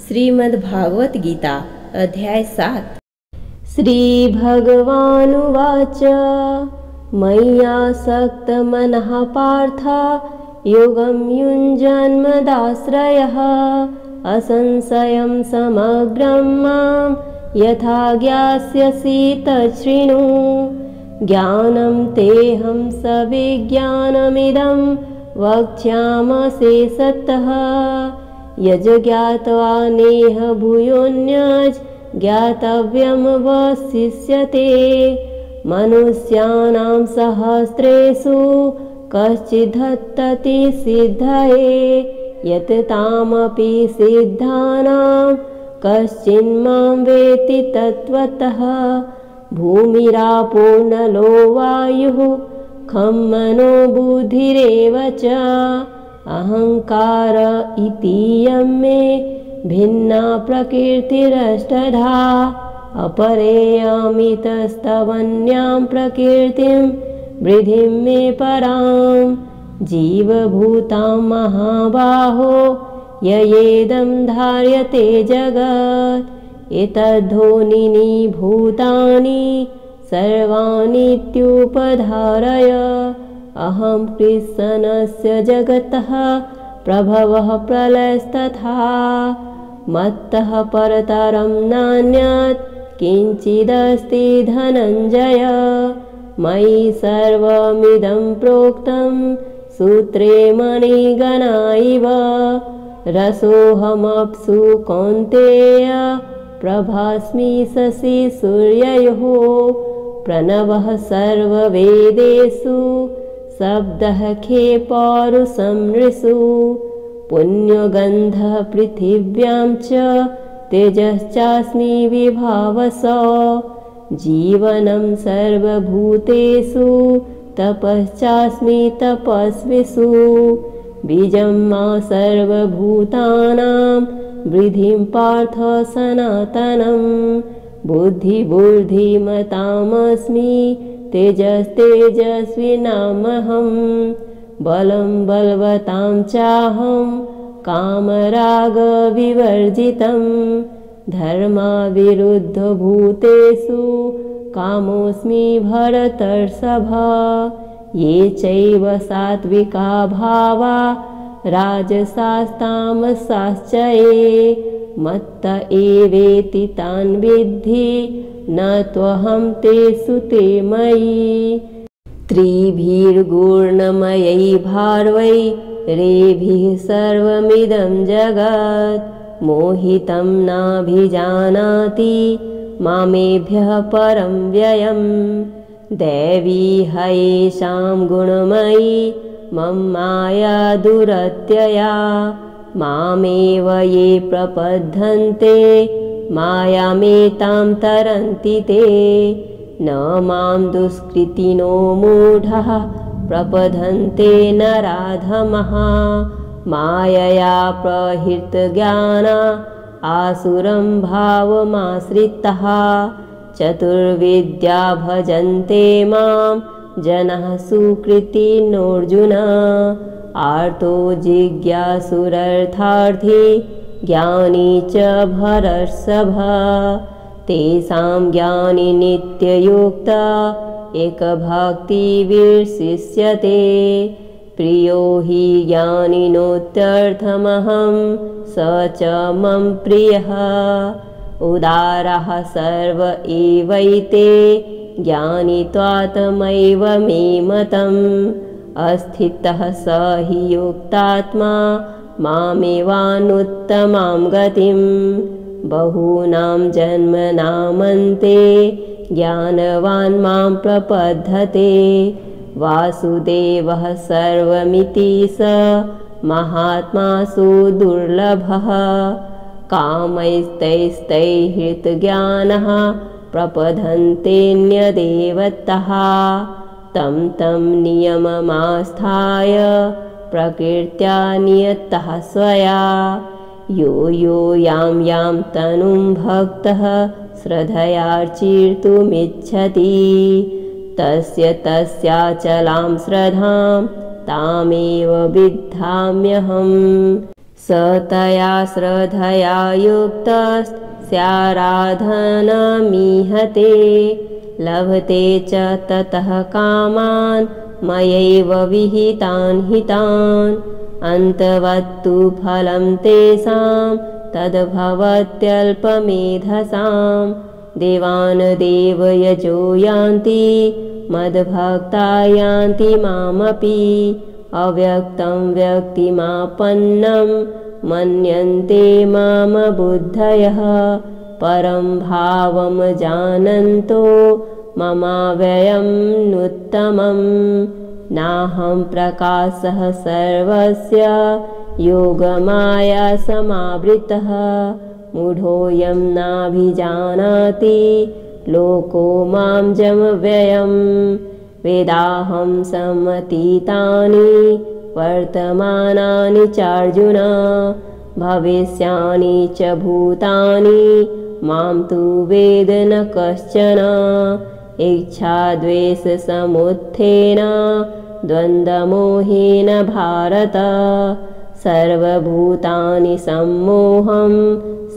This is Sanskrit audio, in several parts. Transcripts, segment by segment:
श्रीमद्भागवत गीता अध्याय 7। श्रीभगवानुवाच मय्यासक्तमनः पार्थ योगं युञ्जन्मदाश्रयः असंशयं समग्रं मां यथा ज्ञास्यसि तच्छृणु। ज्ञानं तेऽहं सविज्ञानमिदं वक्ष्यामशेषतः यज्ज्ञात्वा नेह भूयोऽन्यज् ज्ञातव्यमवशिष्यते। मनुष्याणां सहस्रेषु कश्चिद्धत्तति सिद्धये यत् तामपि सिद्धानां कश्चिन्मां वेत्ति तत्त्वतः। भूमिरापो नलो वायुः खं मनो बुद्धिरेव च अहंकार इतीयं मे भिन्ना प्रकृतिरष्टधा। अपरेयमितस्तवन्यां प्रकृतिं वृद्धिं मे परां। जीवभूतां महाबाहो ययेदं धार्यते जगत् एतद्धोनीनि भूतानि सर्वाणीत्युपधारय। अहं कृष्णस्य जगतः प्रभवः प्रलयस्तथा मत्तः परतरं नान्यत् किञ्चिदस्ति धनञ्जय। मयि सर्वमिदं प्रोक्तं सूत्रे मणिगणा इव। रसोऽहमप्सु कौन्तेय प्रभास्मि शशि सूर्ययोः। प्रणवः सर्ववेदेषु शब्दः खे पौरुषं नृषु। पुण्यगन्धः पृथिव्यां च तेजश्चास्मि विभावसौ। जीवनं सर्वभूतेषु तपश्चास्मि तपस्विषु। बीजं मा सर्वभूतानां वृद्धिं पार्थ सनातनं। बुद्धिमतामस्मि तेजस्तेजस्विनामहं। बलं बलवतां चाहं कामरागविवर्जितं। धर्माविरुद्धभूतेषु कामोऽस्मि भरतर्षभ। ये चैव सात्विका भावा राजसास्तामसाश्च ये मत्त एवेति तान् विद्धि न त्वहं तेषु ते मयि। त्रिभिर्गुणमयैर्भावै रेभिः सर्वमिदं जगत् मोहितं नाभिजानाति मामेभ्यः परं व्ययम्। दैवी हयेषां गुणमयी मम माया दुरत्यया। मामेव ये प्रपद्यन्ते मायामेतां तरन्ति ते। न मां दुष्कृतिनो मूढः प्रपद्यन्ते नराधमः। मायया प्रहृतज्ञाना आसुरं भावमाश्रितः। चतुर्विद्या भजन्ते मां जनः सुकृतिनोऽर्जुन। आर्तो जिज्ञासुरर्थार्थी ज्ञानी च भरतर्षभ। तेषां ज्ञानी नित्ययुक्ता एकभक्तिर्विशिष्यते। प्रियो हि ज्ञानिनोत्यर्थमहं स च मम प्रियः। उदारः सर्व एवैते ज्ञानी त्वात्मैव मे मतम्। अस्थितः स हि युक्तात्मा मामेवानुत्तमां गतिम्। बहूनां जन्मनामन्ते ज्ञानवान् मां प्रपद्यते। वासुदेवः सर्वमिति स महात्मा सुदुर्लभः। कामैस्तैस्तैर्हृतज्ञानः प्रपद्यन्तेऽन्यदेवतः। तं नियममास्थाय प्रकृत्या नियतः स्वया। यो यां यां तनुं भक्तः श्रद्धयार्चितुमिच्छति तस्याचलां श्रद्धां तामेव विद्धाम्यहम्। स तया श्रद्धया युक्तस्याराधनमीहते लभते च ततः कामान् मयैव विहितान् हितान् अन्तवत्तु फलं तेषां तद्भवत्यल्पमेधसां देवान् देवयजो यान्ति मद्भक्ता यान्ति मामपि अव्यक्तं व्यक्तिमापन्नं मन्यन्ते माम बुद्धयः परं भावं जानन्तो ममाव्ययं नुत्तमं नाहं प्रकाशः सर्वस्य योगमाया समावृतः मूढोऽयं नाभिजानाति लोको मां जमव्ययम् वेदाहं समतीतानि वर्तमानानि चार्जुन भविष्यानि च भूतानि मां तु वेद न कश्चन इच्छाद्वेषसमुत्थेन द्वन्द्वमोहेन भारत सर्वभूतानि सम्मोहं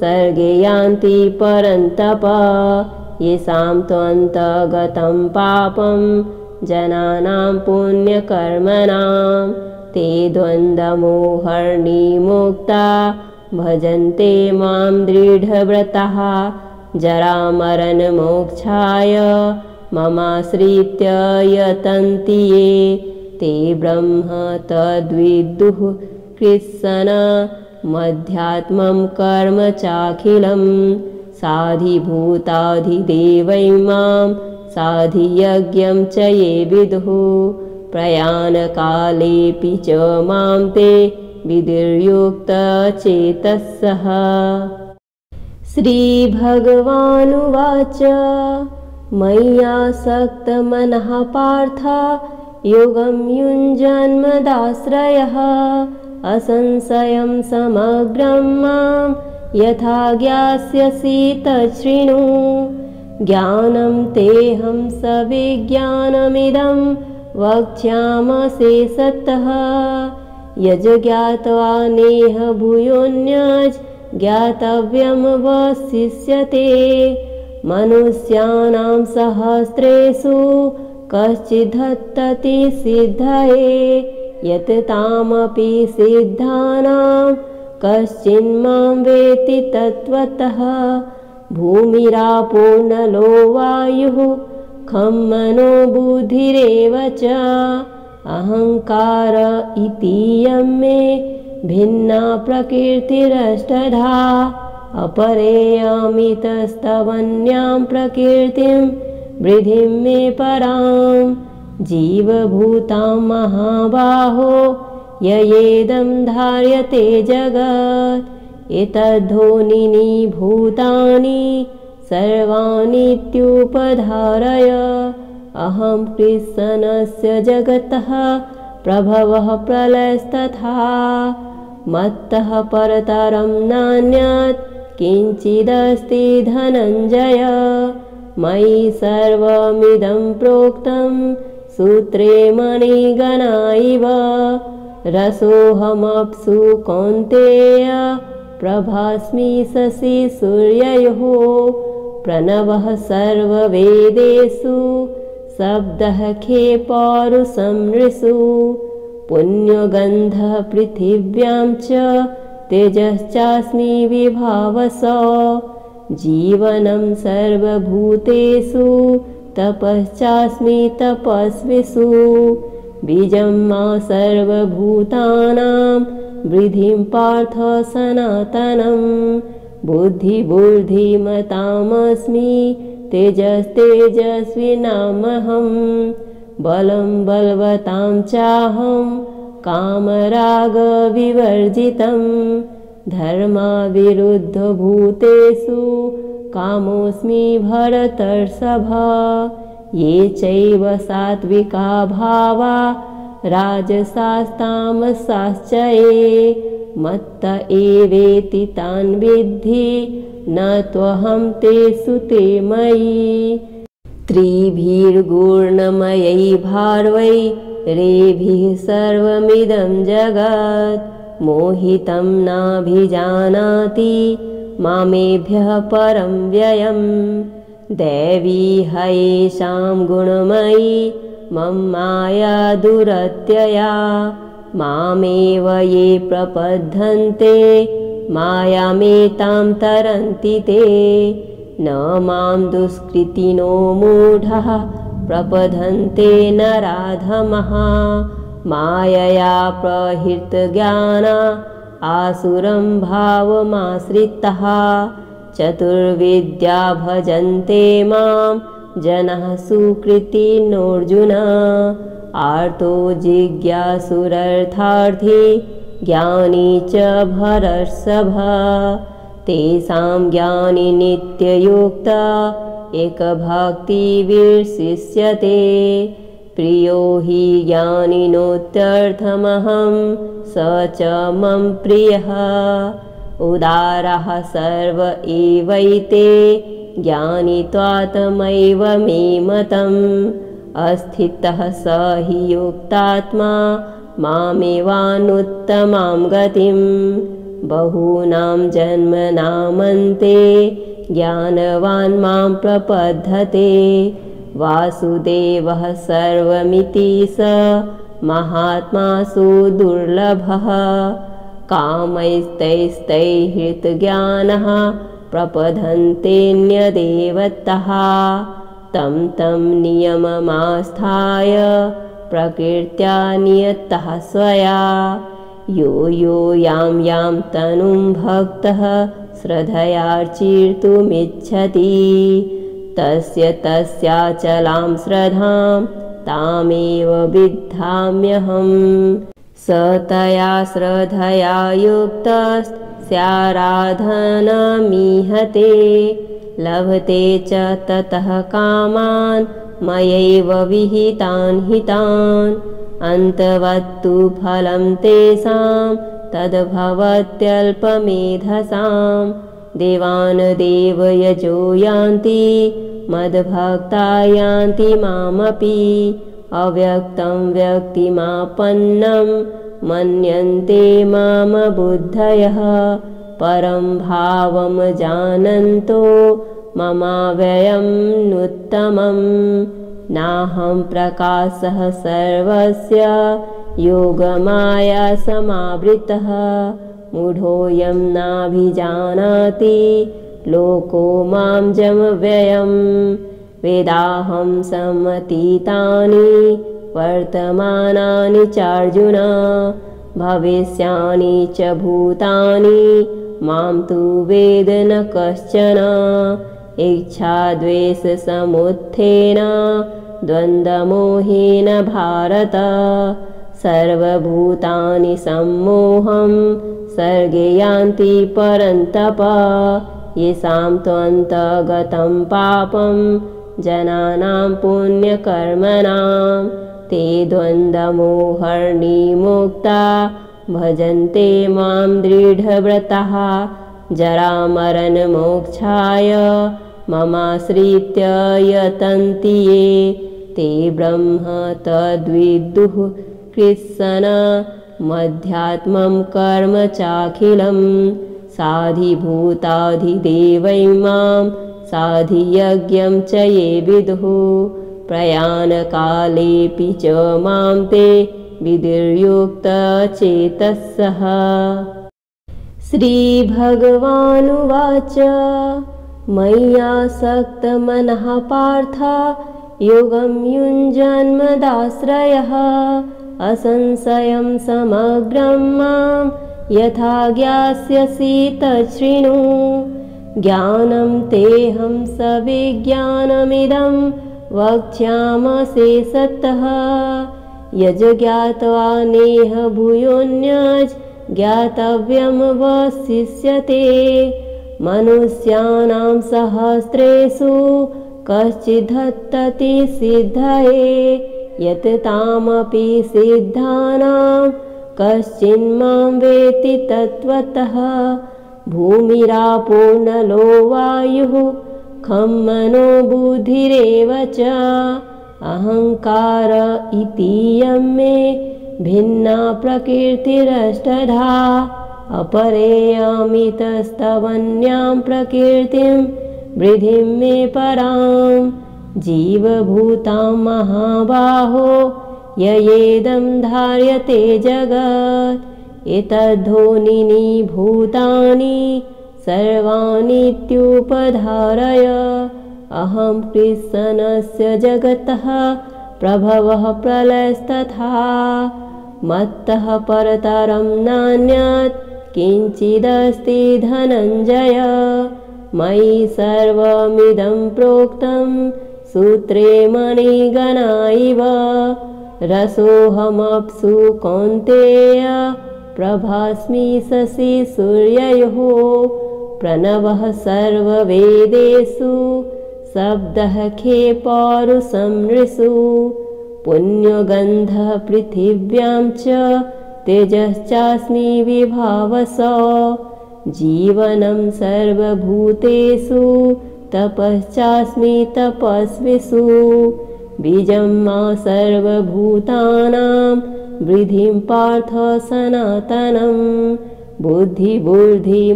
सर्गे यान्ति परन्तप येषां त्वन्तगतं पापं जनानां पुण्यकर्मणां ते द्वन्द्वमोहर्निमुक्ता भजन्ते मां दृढव्रताः जरामरणमोक्षाय ममाश्रित्य यतन्ति ये ते ब्रह्म तद्विदुः कृत्स्न मध्यात्मं कर्म चाखिलं साधिभूताधिदेवैमां साधियज्ञं च ये विदुः प्रयाणकालेऽपि च मां ते विदुर्युक्तचेतसः। श्रीभगवानुवाच मय्यासक्तमनः पार्थ योगं युञ्जन्मदाश्रयः असंशयं समग्रं मां यथा ज्ञास्यसि तच्छृणु ज्ञानं तेऽहं सविज्ञानमिदं वक्ष्यामशेषतः यज्ज्ञात्वा नेह भूयोऽन्यज् ज्ञातव्यं वसिष्यते मनुष्याणां सहस्रेषु कश्चिद्धत्तति सिद्धये यत् तामपि सिद्धानां कश्चिन्मां वेत्ति तत्त्वतः भूमिरापो नलो वायुः खं मनो बुद्धिरेव च अहङ्कार इतीयं मे भिन्ना प्रकृतिरष्टधा अपरेयमितस्तवन्यां प्रकृतिं वृद्धिं मे परां जीवभूतां महाबाहो ययेदं धार्यते जगत् एतद्धोनीनि भूतानि सर्वाणीत्युपधारय अहं कृष्णस्य जगतः प्रभवः प्रलयस्तथा मत्तः परतरं नान्यत् किञ्चिदस्ति धनञ्जय मयि सर्वमिदं प्रोक्तं सूत्रे मणिगणा इव रसोऽहमप्सु कौन्तेय प्रभास्मि शशि सूर्ययोः प्रणवः सर्ववेदेषु शब्दः खे पौरुषं नृषु पुण्यगन्धः पृथिव्यां च तेजश्चास्मि विभावसो जीवनं सर्वभूतेषु तपश्चास्मि तपस्विषु बीजं मा सर्वभूतानां वृद्धिं पार्थ सनातनं बुद्धिमतामस्मि तेजस्तेजस्विनामहं बलं बलवतां चाहं कामरागविवर्जितं धर्माविरुद्धभूतेषु कामोऽस्मि भरतर्षभ ये चैव सात्विका भावा राजसास्तामसाश्च ये मत्त एवेति तान् विद्धि न त्वहं तेषु ते मयि त्रिभिर्गुणमयै भार्वै रेभिः सर्वमिदं जगत् मोहितं नाभिजानाति मामेभ्यः परं व्ययम् दैवी हयेषां गुणमयी मम माया दुरत्यया मामेव ये प्रपद्यन्ते मायामेतां तरन्ति ते न मां दुष्कृतिनो मूढः प्रपद्यन्ते नराधमः मायया प्रहृतज्ञाना आसुरं भावमाश्रितः चतुर्विद्या भजन्ते मां जनः सुकृतिनोऽर्जुन आर्तो जिज्ञासुरर्थार्थी ज्ञानी च भरर्षभ तेषां ज्ञानी नित्ययुक्ता एकभक्तिर्विशिष्यते प्रियो हि ज्ञानिनोत्यर्थमहं स च मम प्रियः उदारः सर्व एवैते ज्ञानित्वात्मैव मे मतम् अस्थितः स हि युक्तात्मा मामेवानुत्तमां गतिं बहूनां जन्मनामन्ते ज्ञानवान् मां प्रपद्यते वासुदेवः सर्वमिति स महात्मा सुदुर्लभः कामैस्तैस्तैहृतज्ञानः प्रपद्यन्तेऽन्यदेवतः तं तं नियममास्थाय प्रकृत्या नियतः स्वया यो यो यां यां तनुं भक्तः श्रद्धयार्चितुमिच्छति तस्य तस्याचलां श्रद्धां तामेव विद्धाम्यहम् स तया श्रद्धया युक्तस्याराधनमीहते लभते च ततः कामान् मयैव विहितान् हितान् अन्तवत्तु फलं तेषां तद्भवत्यल्पमेधसां देवान् देवयजो यान्ति मद्भक्ता यान्ति मामपि अव्यक्तं व्यक्तिमापन्नं मन्यन्ते माम बुद्धयः परं भावं जानन्तो ममाव्ययं नुत्तमम् नाहं प्रकाशः सर्वस्य योगमाया समावृतः मूढोऽयं नाभिजानाति लोको मां जमव्ययम् वेदाहं समतीतानि वर्तमानानि चार्जुन भविष्यानि च भूतानि मां तु वेद न कश्चन इच्छाद्वेषसमुत्थेन द्वन्द्वमोहेन भारत सर्वभूतानि सम्मोहं सर्गे यान्ति परन्तप येषां त्वन्तगतं पापं जनानां पुण्यकर्मणां ते द्वन्द्वमोहर्निमुक्ता भजन्ते मां दृढव्रताः जरामरणमोक्षाय ममाश्रित्य यतन्ति ये ते ब्रह्म तद्विदुः कृत्स्न मध्यात्मं कर्म चाखिलं साधिभूताधिदेवैमां साधियज्ञं च ये विदुः प्रयाणकालेऽपि च मां ते विदुर्युक्तचेतसः। श्रीभगवानुवाच मय्यासक्तमनः पार्थ योगं युञ्जन्मदाश्रयः असंशयं समग्रं मां यथा ज्ञास्यसि तच्छृणु ज्ञानं तेऽहं सविज्ञानमिदं वक्ष्यामशेषतः यज्ज्ञात्वा नेह भूयोऽन्यज् ज्ञातव्यमवशिष्यते मनुष्याणां सहस्रेषु कश्चिद्धत्तति सिद्धये यत् तामपि सिद्धानां कश्चिन्मां वेत्ति तत्त्वतः भूमिरापो नलो वायुः खं मनो बुद्धिरेव च अहङ्कार इतीयं मे भिन्ना प्रकृतिरष्टधा अपरेयमितस्तवन्यां प्रकृतिं वृद्धिं मे परां जीवभूतां महाबाहो ययेदं धार्यते जगत् एतद्धोनीनि भूतानि सर्वाणीत्युपधारय अहं कृत्स्नस्य जगतः प्रभवः प्रलयस्तथा मत्तः परतरं नान्यत् किञ्चिदस्ति धनञ्जय मयि सर्वमिदं प्रोक्तं सूत्रे मणिगणा इव रसोऽहमप्सु कौन्तेय प्रभास्मि शशि सूर्ययोः प्रणवः सर्ववेदेषु शब्दः खे पौरुषं नृषु पुण्यगन्धः पृथिव्यां च तेजश्चास्मि विभावसो जीवनं सर्वभूतेषु तपश्चास्मि तपस्विषु बीजं मा सर्वभूतानां वृद्धिं पार्थ सनातनं बुद्धिमतामस्मि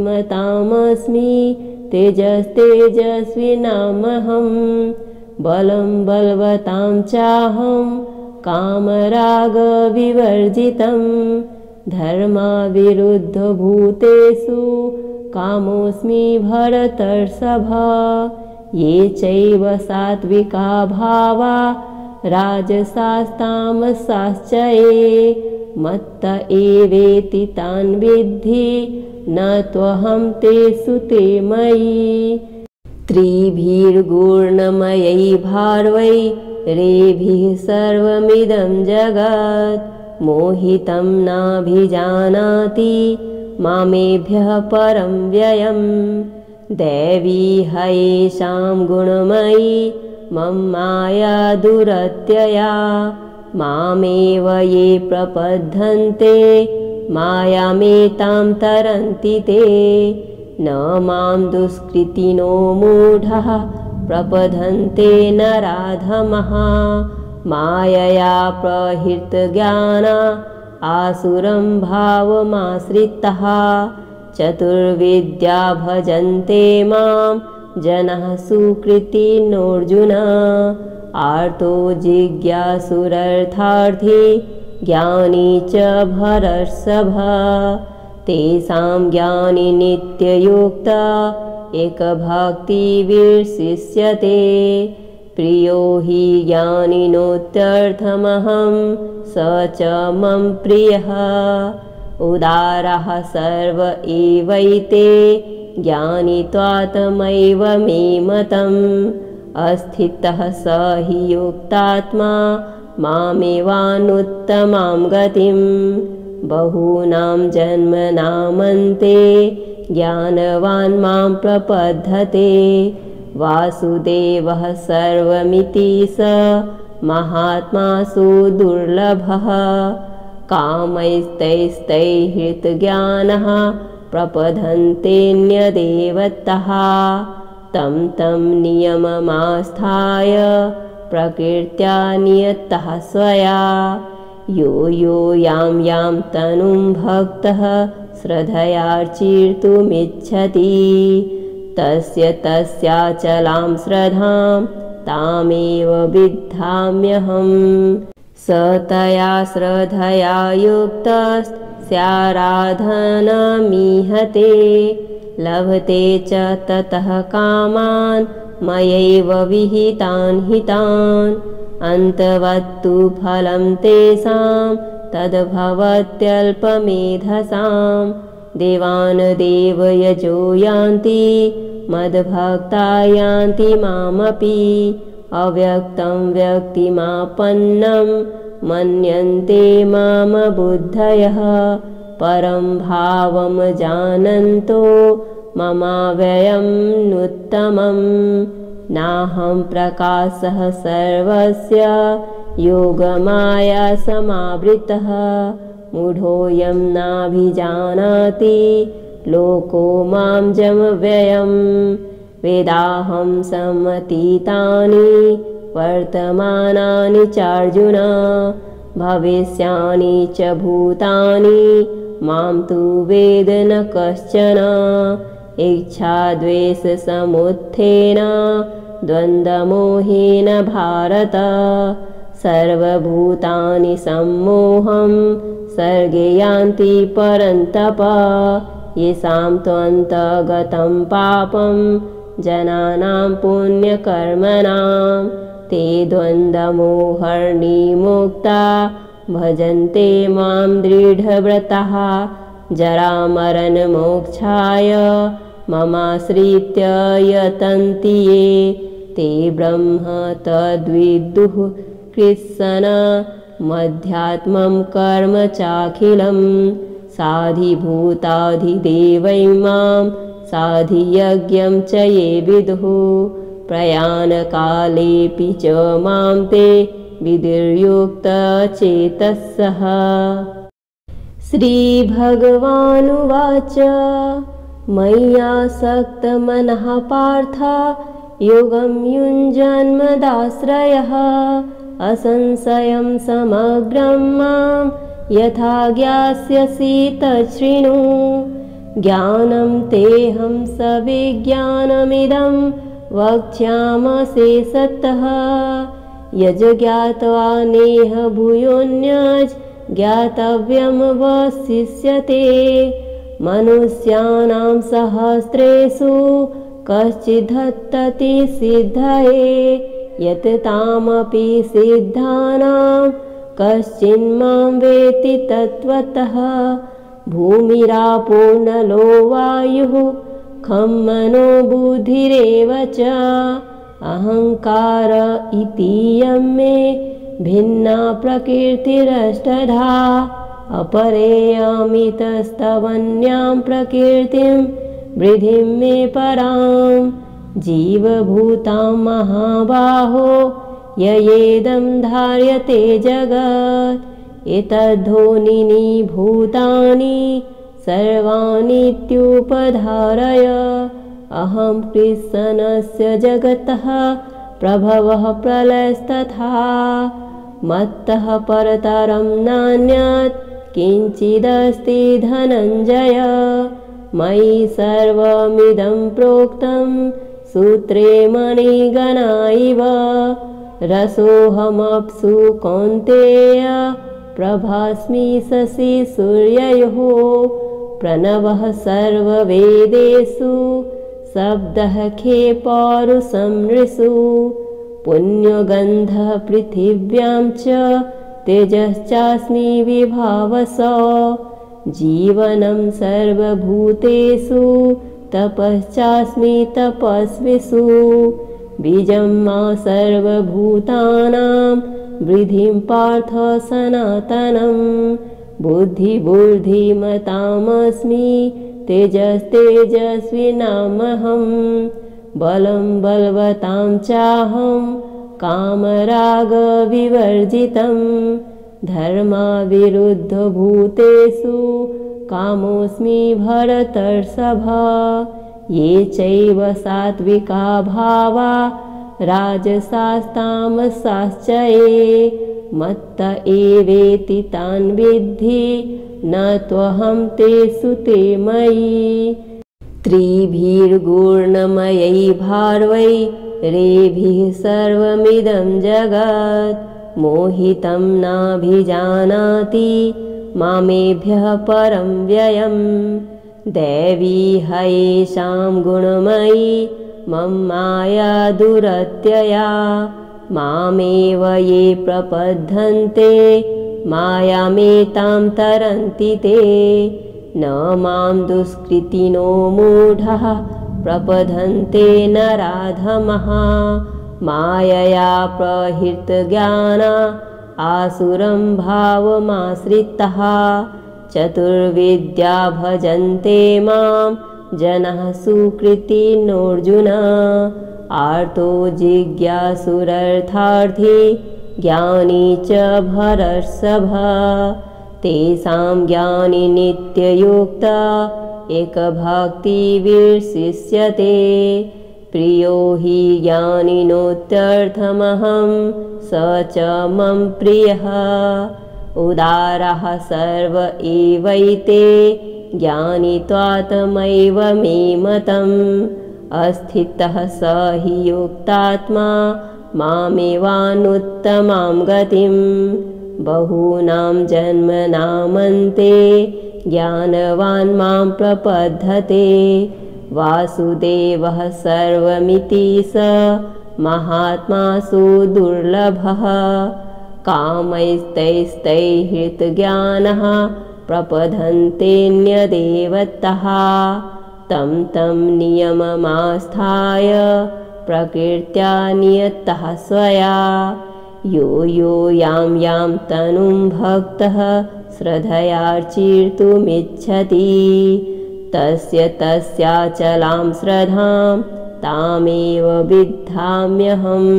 तेजस्तेजस्विनामहं बलं बलवतां चाहं कामरागविवर्जितं धर्माविरुद्धभूतेषु कामोऽस्मि भरतर्षभ ये चैव सात्विका भावा राजसास्तामसाश्च ये मत्त एवेति तान् विद्धि न त्वहं तेषु ते मयि त्रिभिर्गुणमयैर्भार्वै रेभिः सर्वमिदं जगत् मोहितं नाभिजानाति मामेभ्यः परं व्ययम् दैवी हयेषां गुणमयी मम माया दुरत्यया मामेव ये प्रपद्यन्ते मायामेतां तरन्ति ते न मां दुष्कृतिनो मूढः प्रपद्यन्ते नराधमः मायया प्रहृतज्ञाना आसुरं भावमाश्रितः चतुर्विद्या भजन्ते मां जनः सुकृतिनोऽर्जुन आर्तो जिज्ञासुरर्थार्थी ज्ञानी च भरर्षभ तेषां ज्ञानी नित्ययुक्ता एकभक्तिर्विशिष्यते प्रियो हि ज्ञानिनोत्यर्थमहं स च मम प्रियः उदारः सर्व एवैते ज्ञानित्वात्मैव मे मतम् अस्थितः स हि युक्तात्मा मामेवानुत्तमां गतिं बहूनां जन्मनामन्ते ज्ञानवान् मां प्रपद्यते वासुदेवः सर्वमिति स महात्मा सुदुर्लभः कामैस्तैस्तैहृतज्ञानः प्रपद्यन्तेऽन्यदेवतः तं नियममास्थाय प्रकृत्या नियतः स्वया यो यां यां तनुं भक्तः श्रद्धयार्चितुमिच्छति तस्याचलां श्रद्धां तामेव विद्धाम्यहम् स तया श्रद्धया युक्तस्याराधनमीहते लभते च ततः कामान् मयैव विहितान् हितान् अन्तवत्तु फलं तेषां तद्भवत्यल्पमेधसां देवान् देवयजो यान्ति मद्भक्ता यान्ति मामपि अव्यक्तं व्यक्तिमापन्नं मन्यन्ते माम बुद्धयः परं भावं जानन्तो ममाव्ययं नुत्तमं नाहं प्रकाशः सर्वस्य योगमाया समावृतः मूढोऽयं नाभिजानाति लोको मां जमव्ययं वेदाहं समतीतानि वर्तमानानि चार्जुन भविष्यानि च भूतानि मां तु वेद न कश्चन। इच्छाद्वेषसमुत्थेन द्वन्द्वमोहेन भारत। सर्वभूतानि सम्मोहं सर्गे यान्ति परन्तप। येषां त्वन्तगतं पापं जनानां पुण्यकर्मणां ते द्वन्द्वमोहर्निमुक्ता भजन्ते मां दृढव्रताः। जरामरणमोक्षाय ममाश्रित्य यतन्ति ये ते ब्रह्म तद्विदुः कृत्स्न मध्यात्मं कर्म चाखिलं। साधिभूताधिदेवैमां साधियज्ञं च ये विदुः प्रयाणकालेऽपि च मां ते विदुर्युक्तचेतसः। श्रीभगवानुवाच मय्यासक्तमनः पार्थ योगं युञ्जन्मदाश्रयः असंशयं समग्रं मां यथा ज्ञास्यसि तच्छृणु। ज्ञानं तेऽहं सविज्ञानमिदं वक्ष्यामशेषतः। यज्ज्ञात्वा नेह भूयोऽन्यज् ज्ञातव्यमवशिष्यते। मनुष्याणां सहस्रेषु कश्चिद्धत्तति सिद्धये यत् तामपि सिद्धानां कश्चिन्मां वेत्ति तत्त्वतः। भूमिरापो नलो वायुः खं मनो बुद्धिरेव च अहङ्कार इतीयं मे भिन्ना प्रकृतिरष्टधा। अपरेयमितस्तवन्यां प्रकृतिं वृद्धिं मे परां। जीवभूतां महाबाहो ययेदं धार्यते जगत् एतद्धोनीनि भूतानि सर्वाणीत्युपधारय। अहं कृष्णस्य जगतः प्रभवः प्रलयस्तथा। मत्तः परतरं नान्यत् किञ्चिदस्ति धनञ्जय। मयि सर्वमिदं प्रोक्तं सूत्रे मणिगणा इव। रसोऽहमप्सु कौन्तेय प्रभास्मि शशि सूर्ययोः। प्रणवः सर्ववेदेषु शब्दः खे पौरुषं नृषु। पुण्यगन्धः पृथिव्यां च तेजश्चास्मि विभावसौ। जीवनं सर्वभूतेषु तपश्चास्मि तपस्विषु। बीजं मा सर्वभूतानां वृद्धिं पार्थ सनातनं। बुद्धिमतामस्मि तेजस्तेजस्विनामहं। बलं बलवतां चाहं कामरागविवर्जितं। धर्माविरुद्धभूतेषु कामोऽस्मि भरतर्षभ। ये चैव सात्विका भावा राजसास्तामसाश्च ये मत्त एवेति तान् विद्धि न त्वहं तेषु ते मयि। त्रिभिर्गुणमयै भारवै रेभिः सर्वमिदं जगत् मोहितं नाभिजानाति मामेभ्यः परं व्ययम्। दैवी हयेषां गुणमयी मम माया दुरत्यया। मामेव ये प्रपद्यन्ते मायामेतां तरन्ति ते। न मां दुष्कृतिनो मूढः प्रपद्यन्ते नराधमः। मायया प्रहृतज्ञाना आसुरं भावमाश्रितः। चतुर्विद्या भजन्ते मां जनः सुकृतिनोऽर्जुन। आर्तो जिज्ञासुरर्थार्थी ज्ञानी च भरतर्षभ। तेषां ज्ञानी नित्ययुक्ता एकभक्तिर्विशिष्यते। प्रियो हि ज्ञानिनोत्यर्थमहं स च मम प्रियः उदारः सर्व एवैते ज्ञानित्वात्मैव मे मतम् अस्थितः स हि युक्तात्मा मामेवानुत्तमां गतिं बहूनां जन्मनामन्ते ज्ञानवान् मां प्रपद्यते वासुदेवः सर्वमिति स महात्मा सुदुर्लभः कामैस्तैस्तैहृतज्ञानः प्रपद्यन्तेऽन्यदेवतः तं तं नियममास्थाय प्रकृत्या नियतः स्वया यो यो यां यां तनुं भक्तः श्रद्धयार्चितुमिच्छति तस्य तस्याचलां श्रद्धां तामेव विद्धाम्यहम्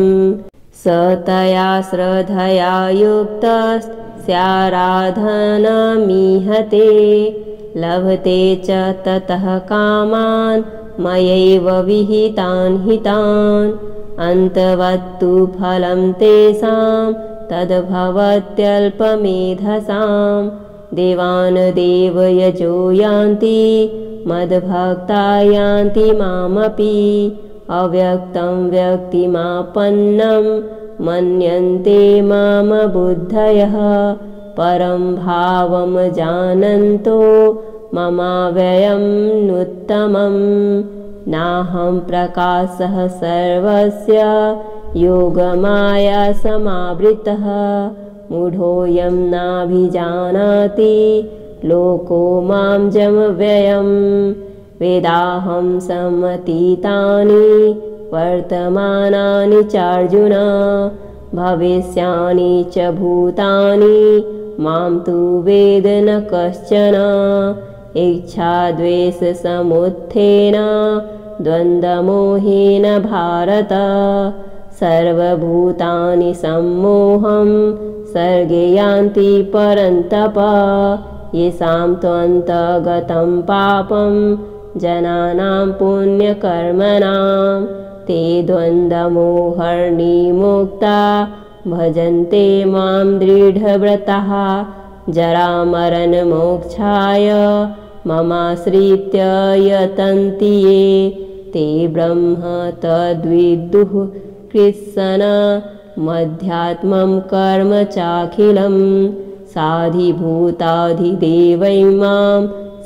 स तया श्रद्धया युक्तस्याराधनमीहते लभते च ततः कामान् मयैव विहितान् हितान् अन्तवत्तु फलं तेषां तद्भवत्यल्पमेधसां देवान् देवयजो यान्ति मद्भक्ता यान्ति मामपि अव्यक्तं व्यक्तिमापन्नं मन्यन्ते माम बुद्धयः परं भावं जानन्तो ममाव्ययं नुत्तमं नाहं प्रकाशः सर्वस्य योगमाया समावृतः मूढोऽयं नाभिजानाति लोको मां जमव्ययम् वेदाहं समतीतानि वर्तमानानि चार्जुन भविष्यानि च भूतानि मां तु वेद न कश्चन इच्छाद्वेषसमुत्थेन द्वन्द्वमोहेन भारत सर्वभूतानि सम्मोहं सर्गे यान्ति परन्तप येषां त्वन्तगतं पापं जनानां पुण्यकर्मणां ते द्वन्द्वमोहर्निमुक्ता भजन्ते मां दृढव्रताः जरामरणमोक्षाय ममाश्रित्य यतन्ति ये ते ब्रह्म तद्विदुः कृत्स्न मध्यात्मं कर्म चाखिलं साधिभूताधिदेवैमां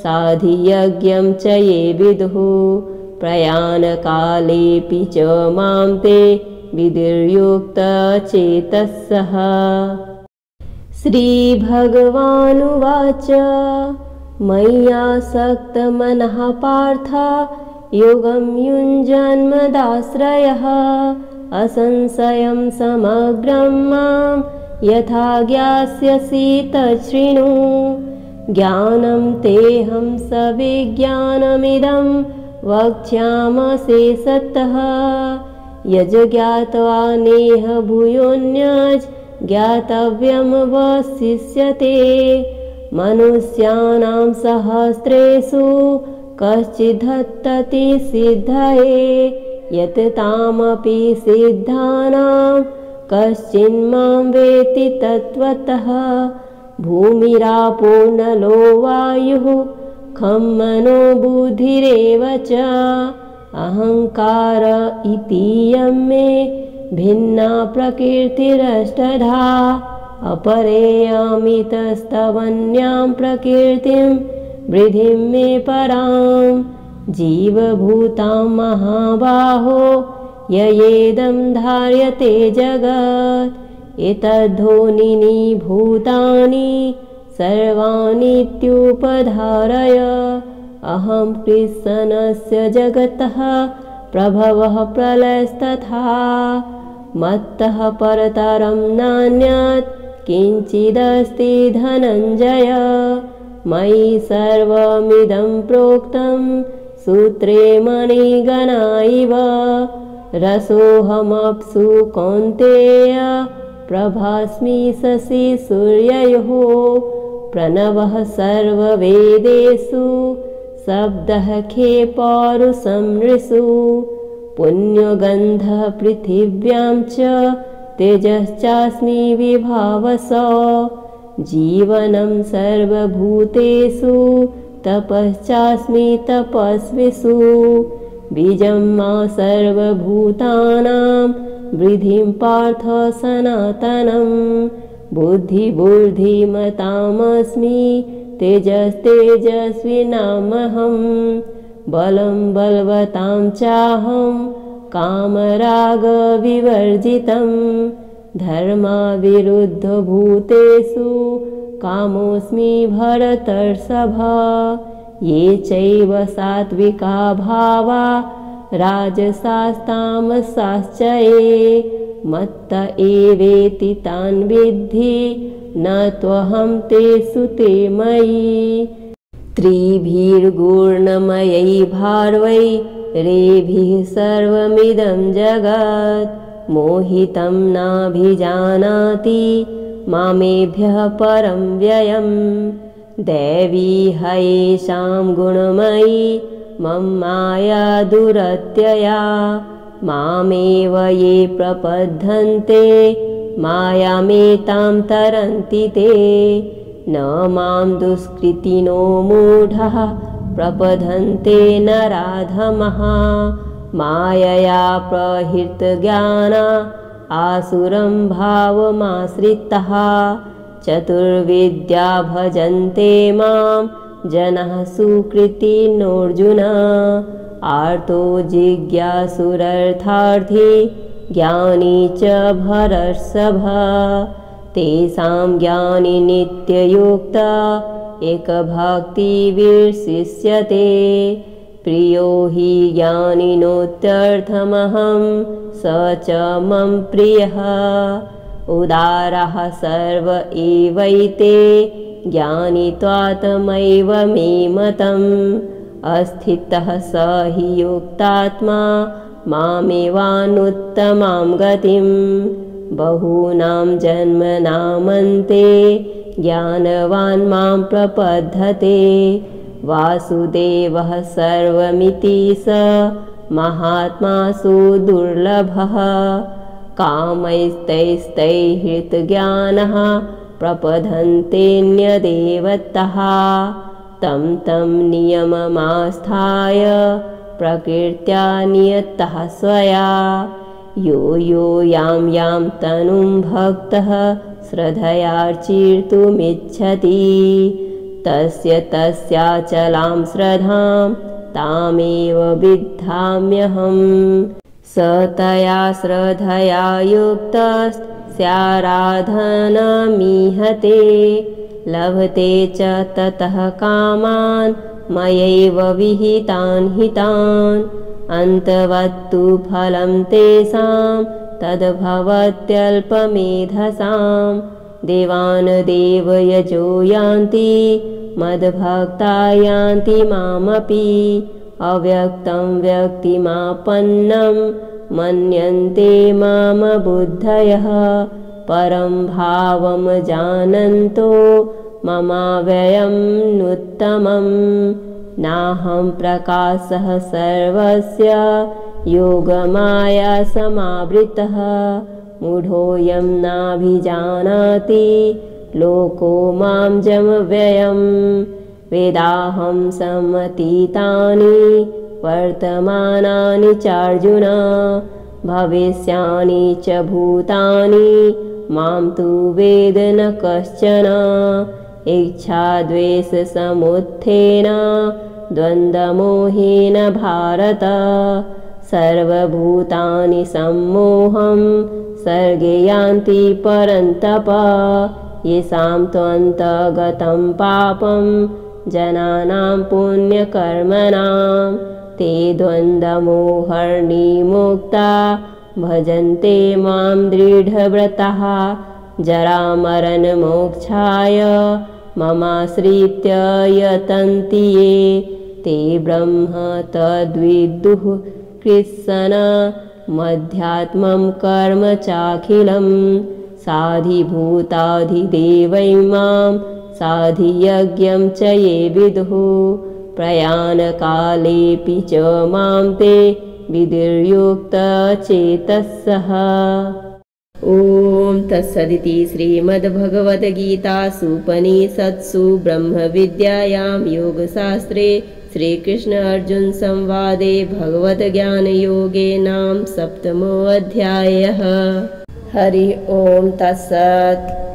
साधियज्ञं च ये विदुः प्रयाणकालेऽपि च मां ते विदुर्युक्तचेतसः श्रीभगवानुवाच मय्यासक्तमनः पार्थ योगं युञ्जन्मदाश्रयः असंशयं समग्रं मां यथा ज्ञास्यसि तच्छृणु ज्ञानं तेऽहं सविज्ञानमिदं वक्ष्यामशेषतः यज्ज्ञात्वा नेह भूयोऽन्यज् ज्ञातव्यमवशिष्यते मनुष्याणां सहस्रेषु कश्चिद्धत्तति सिद्धये यत् तामपि सिद्धानां कश्चिन्मां वेत्ति तत्त्वतः भूमिरापो नलो वायुः खं मनो बुद्धिरेव च अहङ्कार इतीयं मे भिन्ना प्रकृतिरष्टधा अपरेयामितस्तवन्यां प्रकृतिं वृद्धिं मे परां जीवभूतां महाबाहो ययेदं धार्यते जगत् एतद्धोनीनि भूतानि सर्वाणीत्युपधारय अहं कृष्णस्य जगतः प्रभवः प्रलयस्तथा मत्तः परतरं नान्यत् किञ्चिदस्ति धनञ्जय मयि सर्वमिदं प्रोक्तं सूत्रे मणिगणा इव रसोऽहमप्सु कौन्तेय प्रभास्मि शशि सूर्ययोः प्रणवः सर्ववेदेषु शब्दः खे पौरुषं नृषु पुण्यगन्धः पृथिव्यां च तेजश्चास्मि विभावसो जीवनं सर्वभूतेषु तपश्चास्मि तपस्विषु बीजं मा सर्वभूतानां वृद्धिं पार्थ सनातनं बुद्धिमतामस्मि तेजस्तेजस्विनामहं बलं बलवतां चाहं कामरागविवर्जितं धर्माविरुद्धभूतेषु कामोऽस्मि भरतर्षभ ये चैव सात्विका भावा राजसास्तामसाश्च ये मत्त एवेति तान् विद्धि न त्वहं तेषु ते मयि त्रिभिर्गुणमयै भारवै रेभिः सर्वमिदं जगत् मोहितं नाभिजानाति मामेभ्यः परं व्ययं दैवी हयेषां गुणमयी मम माया दुरत्यया मामेव ये प्रपद्यन्ते मायामेतां तरन्ति ते न मां दुष्कृतिनो मूढः प्रपद्यन्ते नराधमः मायया प्रहृतज्ञाना आसुरं भावमाश्रितः चतुर्विद्या भजन्ते मां जनः सुकृतिनोऽर्जुन आर्तो जिज्ञासुरर्थार्थी ज्ञानी च भरर्षभ तेषां ज्ञानी नित्ययुक्ता एकभक्तिर्विशिष्यते प्रियो हि ज्ञानिनोत्यर्थमहं स च मम प्रियः उदारः सर्व एवैते ज्ञानित्वात्मैव मे मतम् अस्थितः स हि युक्तात्मा मामेवानुत्तमां गतिं बहूनां जन्मनामन्ते ज्ञानवान् मां प्रपद्यते वासुदेवः सर्वमिति स महात्मा सुदुर्लभः कामैस्तैस्तैहृतज्ञानः प्रपद्यन्तेऽन्यदेवतः तं तं नियममास्थाय प्रकृत्या नियतः स्वया यो यो यां यां तनुं भक्तः श्रद्धयार्चितुमिच्छति तस्य तस्याचलां श्रद्धां तामेव विद्धाम्यहम् स तया श्रद्धया युक्तस्याराधनमीहते लभते च ततः कामान् मयैव विहितान् हितान् अन्तवत्तु फलं तेषां तद्भवत्यल्पमेधसां देवान् देवयजो यान्ति मद्भक्ता यान्ति मामपि अव्यक्तं व्यक्तिमापन्नं मन्यन्ते माम बुद्धयः परं भावं जानन्तो ममाव्ययं नुत्तमं नाहं प्रकाशः सर्वस्य योगमाया समावृतः मूढोऽयं नाभिजानाति लोको मां जमव्ययं वेदाहं समतीतानि वर्तमानानि चार्जुन भविष्यानि च भूतानि मां तु वेद न कश्चन इच्छाद्वेषसमुत्थेन द्वन्द्वमोहेन भारत सर्वभूतानि सम्मोहं सर्गे यान्ति परन्तप येषां त्वन्तगतं पापं जनानां पुण्यकर्मणां ते द्वन्द्वमोहर्निमुक्ता भजन्ते मां दृढव्रताः जरामरणमोक्षाय ममाश्रित्य यतन्ति ये ते ब्रह्म तद्विदुः कृत्स्न मध्यात्मं कर्म चाखिलं साधिभूताधिदेवै मां साधियज्ञं च ये विदुः प्रयाणकालेऽपि च मां ते विधिर्युक्तचेतसः। ॐ तत्सदिति श्रीमद्भगवद्गीतासु उपनिषत्सु ब्रह्मविद्यायां योगशास्त्रे श्रीकृष्ण अर्जुन संवादे भगवद्ज्ञानयोगे नाम 7मोऽध्यायः। हरि ओम तत्सत्।